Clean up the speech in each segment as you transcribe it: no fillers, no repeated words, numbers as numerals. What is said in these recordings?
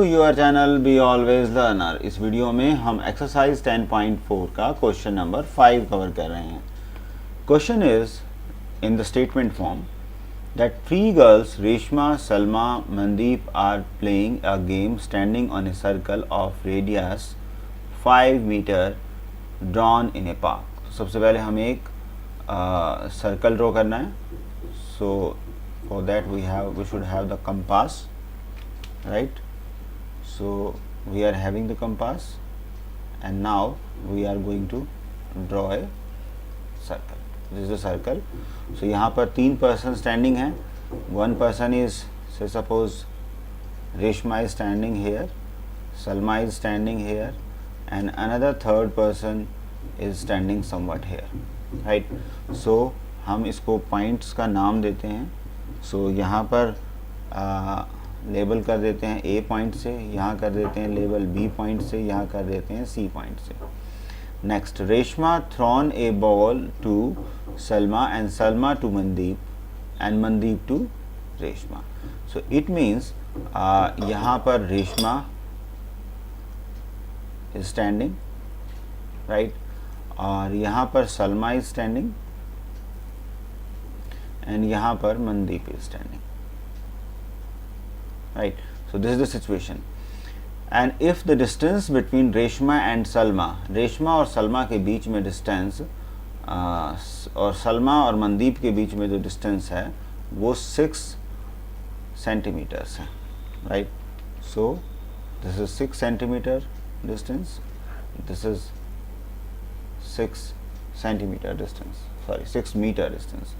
Your channel be always learner. इस video में हम एक्सरसाइज 10.4 का क्वेश्चन नंबर 5 कवर कर रहे हैं। Question is in the statement form that three girls Reshma, Salma, Mandeep are playing a game standing on a circle of radius 5 metre drawn in a park. सबसे पहले हमें एक सर्कल ड्रॉ करना है। So for that we should have the compass, right? So we are having the compass and now we are going to draw a circle. This is the circle. So यहाँ पर 3 person standing हैं. One person is, say suppose Reshma is standing here, Salma is standing here, and another third person is standing somewhat here, right? So हम इसको points का नाम देते हैं. So यहाँ पर लेबल कर देते हैं ए पॉइंट से, यहाँ कर देते हैं लेबल बी पॉइंट से, यहाँ कर देते हैं सी पॉइंट से। Next, Reshma thrown a ball to Salma and Salma to Mandeep and Mandeep to Reshma. So it means यहाँ पर रेशमा इज स्टैंडिंग, राइट, और यहाँ पर सलमा इज स्टैंडिंग एंड यहाँ पर Mandeep is standing, right? So this is the situation, and if the distance between Reshma and Salma, Reshma और सलमा के बीच में डिस्टेंस और सलमा और मनदीप के बीच में जो डिस्टेंस है वो 6 सेंटीमीटर्स है, right? So this is 6 centimetre distance, this is 6 centimetre distance, sorry 6 metre distance,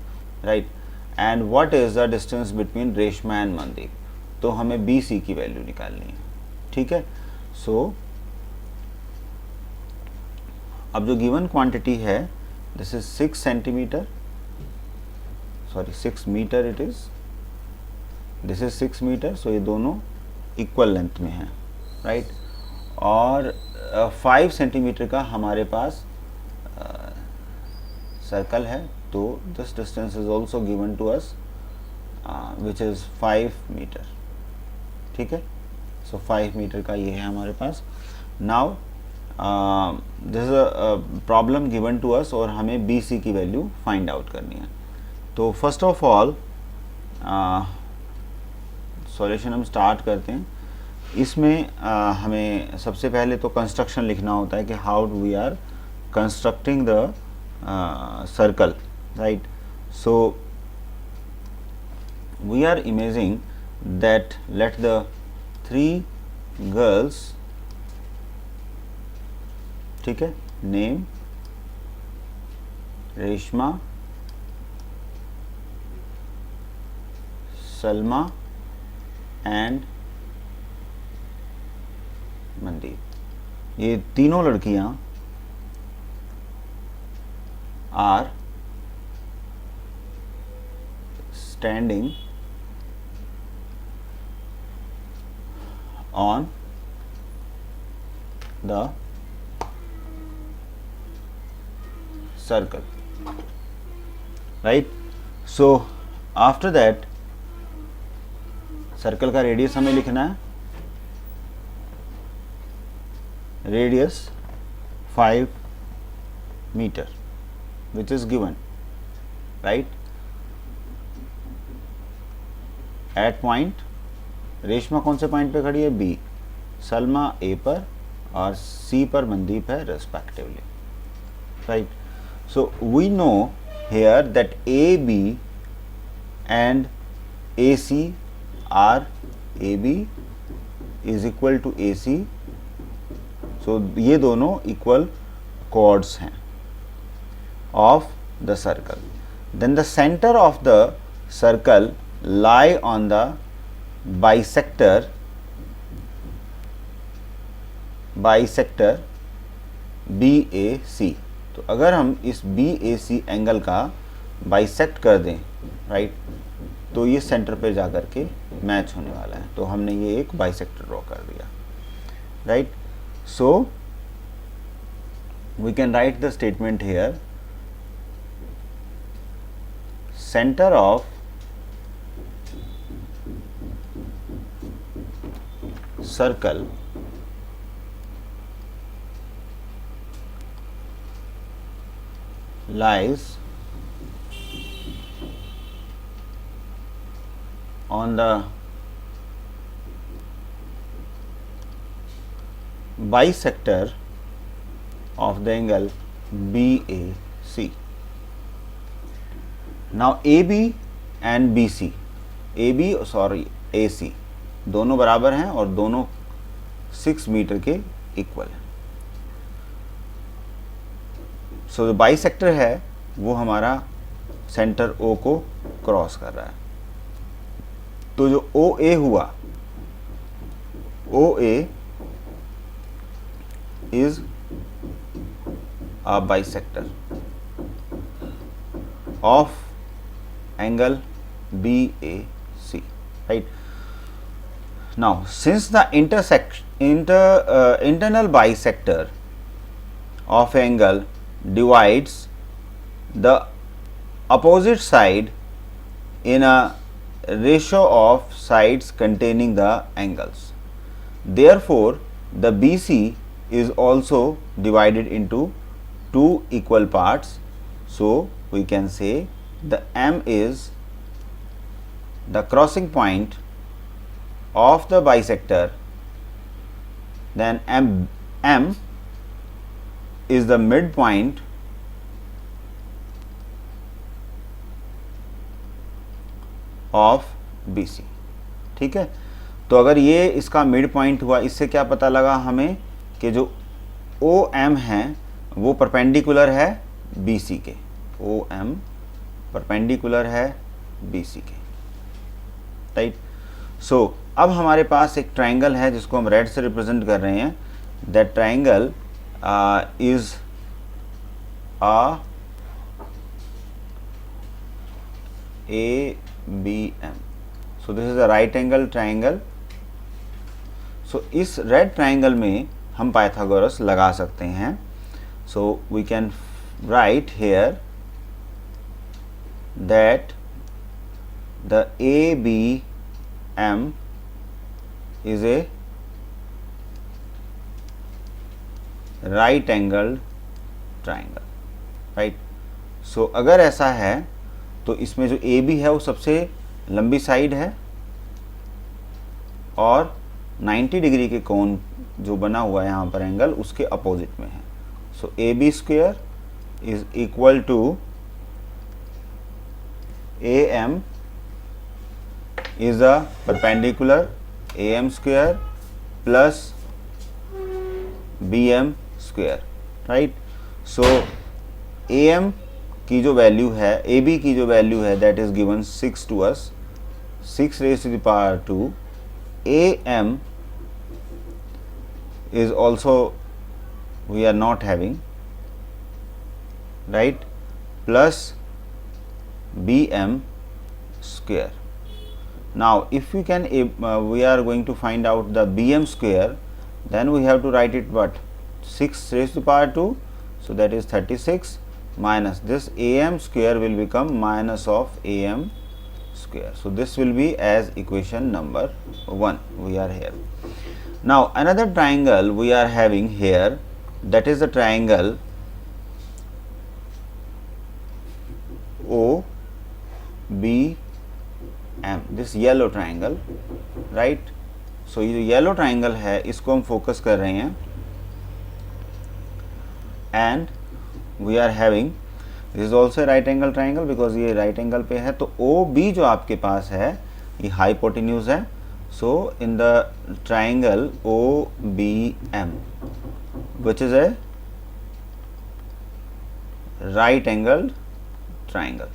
right? And what is the distance between Reshma and Mandeep? तो हमें बी सी की वैल्यू निकालनी है, ठीक है? सो अब जो गिवन क्वांटिटी है this is 6 centimetre, sorry 6 metre it is, this is 6 metre. So ये दोनों इक्वल लेंथ में हैं, राइट? और 5 सेंटीमीटर का हमारे पास सर्कल है, तो this distance is also given to us which is 5 metre, ठीक है? सो 5 मीटर का ये है हमारे पास। Now this is a problem given to us और हमें बी सी की वैल्यू फाइंड आउट करनी है। तो फर्स्ट ऑफ ऑल सॉल्यूशन हम स्टार्ट करते हैं। इसमें हमें सबसे पहले तो कंस्ट्रक्शन लिखना होता है कि how we are constructing the circle, right? So we are imagining that let the 3 girls, ठीक है, name रेशमा, सलमा एंड मनदीप, ये तीनों लड़कियां are standing on the circle, right? So after that circle का रेडियस हमें लिखना है, radius 5 metre which is given, right? at point Reshma कौन से पॉइंट पे खड़ी है? बी, सलमा ए पर और सी पर मनदीप है respectively, right? So we know here that A B and A C are, A B is equal to A C, so ये दोनों इक्वल कॉर्ड्स हैं of the circle. Then the centre of the circle lie on the bisector BAC। तो अगर हम इस BAC angle का bisect कर दें, राइट, तो ये सेंटर पे जाकर के मैच होने वाला है। तो हमने ये एक बाइसेक्टर ड्रॉ कर दिया, right? So we can write the statement here, centre of circle lies on the bisector of the angle BAC. Now AB and BC, AC दोनों बराबर हैं और दोनों 6 मीटर के इक्वल हैं. सो जो बाइसेक्टर है वो हमारा सेंटर O को क्रॉस कर रहा है. तो जो OA हुआ, OA is a bisector of angle BAC, right? Now since the internal bisector of angle divides the opposite side in a ratio of sides containing the angles, therefore the BC is also divided into two equal parts. So we can say the M is the crossing point of the bisector, then M is the midpoint of BC. ठीक है, तो अगर ये इसका mid point हुआ, इससे क्या पता लगा हमें कि जो OM है वो परपेंडिकुलर है BC के. OM परपेंडिकुलर है BC के, राइट. सो अब हमारे पास एक ट्राइंगल है जिसको हम रेड से रिप्रेजेंट कर रहे हैं. That triangle is ABM. So this is a right angle triangle. So इस रेड ट्राइंगल में हम पाइथागोरस लगा सकते हैं. So we can write here that the ABM is a right angled triangle, right? So अगर ऐसा है तो इसमें जो AB है वो सबसे लंबी साइड है और 90 डिग्री के कोण जो बना हुआ है यहाँ पर एंगल उसके अपोजिट में है. So AB square is equal to AM is a perpendicular AM square plus BM square, right? So AM की जो वैल्यू है, AB की जो वैल्यू है that is given 6 to us, 6 raised to the power 2. AM is also we are not having, right, plus BM square. Now if we can we are going to find out the BM square, then we have to write it what, 6 raised to the power 2, so that is 36 minus this AM square will become minus of AM square. So this will be as equation number 1 we are here. Now another triangle we are having here, that is the triangle OBM, this yellow triangle, right? So ये जो yellow triangle है इसको हम focus कर रहे हैं and we are having this is also a right angle triangle because ये right angle पे है. तो OB जो आपके पास है ये hypotenuse है. So in the triangle OBM which is a right angled triangle,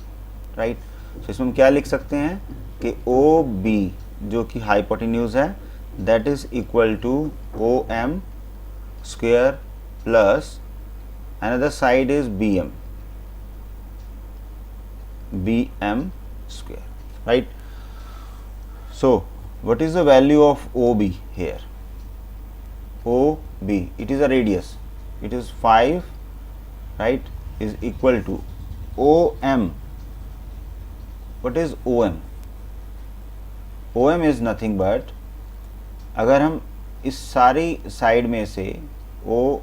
right? So इसमें हम क्या लिख सकते हैं कि OB जो कि हाइपोटेन्यूज है that is equal to OM square plus another side is BM square, right? So what is the value of OB here? OB, it is a radius, it is 5, right, is equal to OM. What is OM? OM is nothing but, अगर हम इस सारी side में से ओ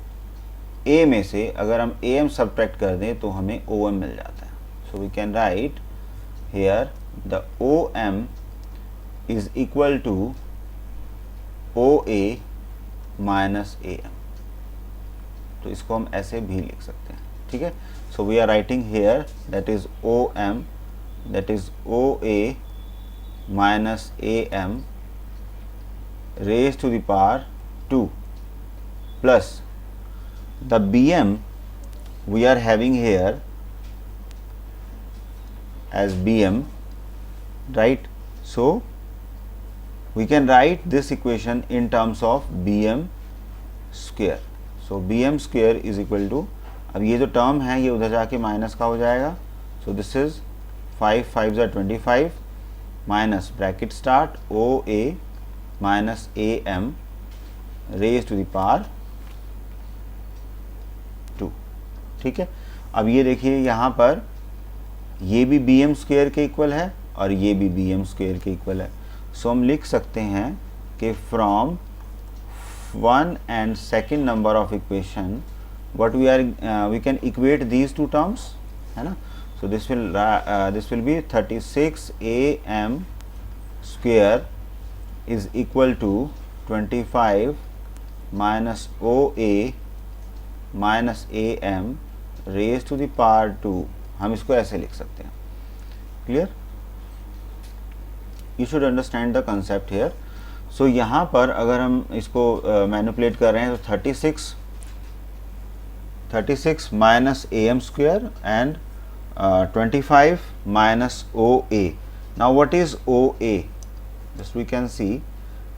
ए में से अगर हम ए एम सब्ट्रैक्ट कर दें तो हमें ओ एम मिल जाता है. So we can write here the O M is equal to O A minus A M. तो इसको हम ऐसे भी लिख सकते हैं. ठीक है. So we are writing here that is O M, that is O A minus A M raised to the power 2 plus the bm we are having here as bm, right? So we can write this equation in terms of bm square. So bm square is equal to, अब ये जो term है ये उधर जाके minus का हो जाएगा. So this is 5 5 25 minus bracket start O A minus A M raise to the power 2. ठीक है. अब ये देखिए यहाँ पर ये भी बी एम स्क्वेयर के इक्वल है और ये भी बी एम स्क्वेयर के इक्वल है. सो हम लिख सकते हैं कि from 1 and second number of equation what we can equate these two terms, है ना. So this will be 36 am square is equal to 25 minus OA minus AM raised to the power 2. हम इसको ऐसे लिख सकते हैं. Clear? You should understand the concept here. So यहाँ पर अगर हम इसको मैनिपुलेट कर रहे हैं तो 36 minus AM square and 25 minus OA. Now what is OA? Just we can see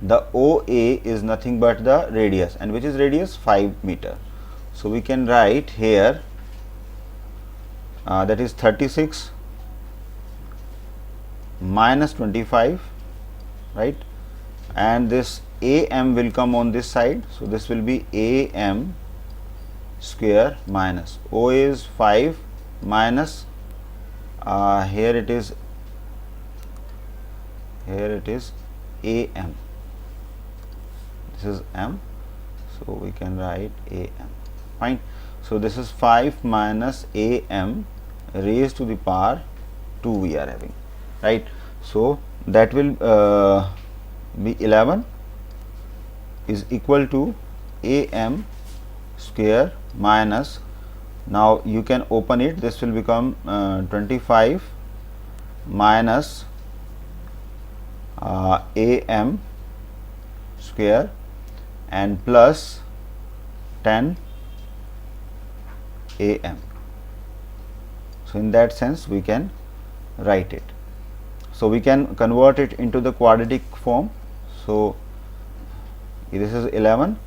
the OA is nothing but the radius, and which is radius 5 meter. So we can write here that is 36 minus 25, right? And this AM will come on this side, so this will be AM square minus O is 5 minus here it is AM. This is M, so we can write AM. Fine. So this is 5 minus AM raised to the power 2 we are having, right? So that will be 11 is equal to AM square minus, now you can open it, this will become 25 minus AM square and plus 10 AM. So in that sense we can write it. So we can convert it into the quadratic form. So this is 11,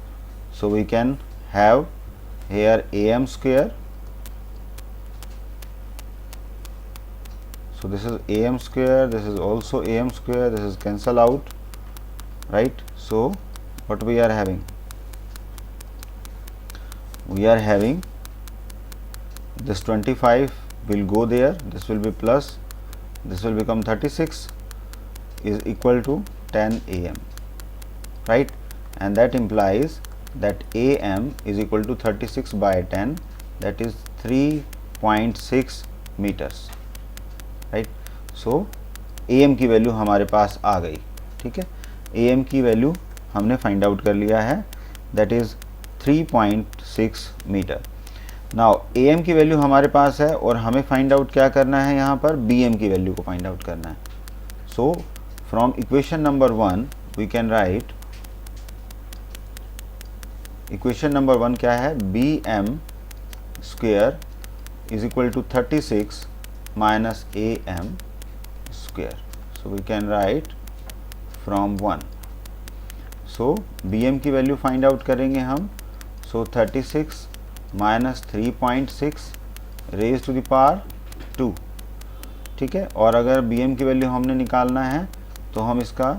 so we can have here AM square, so this is AM square, this is also AM square, this is cancel out, right? So what we are having? We are having this 25 will go there, this will be plus, this will become 36 is equal to 10 AM, right? And that implies that AM is equal to 36 by 10, that is 3.6 meters, right? So AM की value हमारे पास आ गई. ठीक है. AM की value हमने find out कर लिया है, that is 3.6 metre. Now AM की वैल्यू हमारे पास है और हमें फाइंड आउट क्या करना है, यहाँ पर BM की वैल्यू को फाइंड आउट करना है. So from equation number 1 we can write, equation number 1 क्या है, BM square is equal to 36 minus AM square. So we can write from 1. So BM की वैल्यू फाइंड आउट करेंगे हम. So 36 minus 3.6 raise to the power 2. ठीक है. और अगर BM की वैल्यू हमने निकालना है तो हम इसका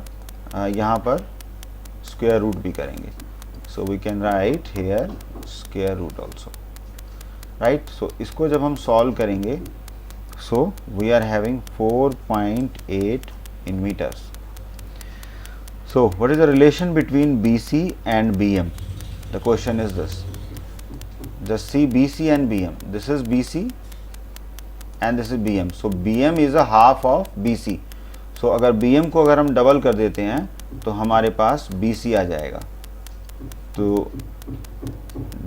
यहाँ पर स्क्वायर रूट भी करेंगे. So we can write here square root also, right. So इसको जब हम सॉल्व करेंगे, so we are having 4.8 in metres. So what is the relation between BC and BM? The question is this. Just see BC and BM. This is BC and this is BM. So BM is a half of BC. So अगर BM को अगर हम double कर देते हैं तो हमारे पास BC आ जाएगा. तो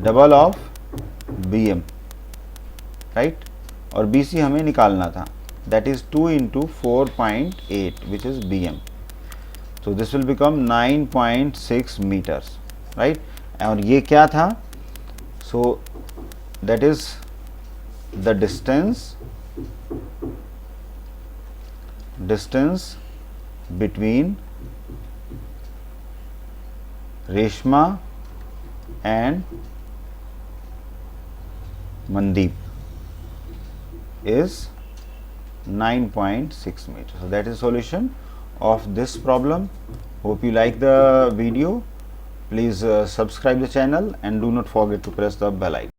डबल ऑफ BM, राइट, और BC हमें निकालना था. That is 2 into 4.8 which is BM. So this will become 9.6 meters, right? और ये क्या था? So that is the distance between Reshma and Mandeep is 9.6 meters. So that is solution of this problem. Hope you like the video. Please subscribe the channel and do not forget to press the bell icon.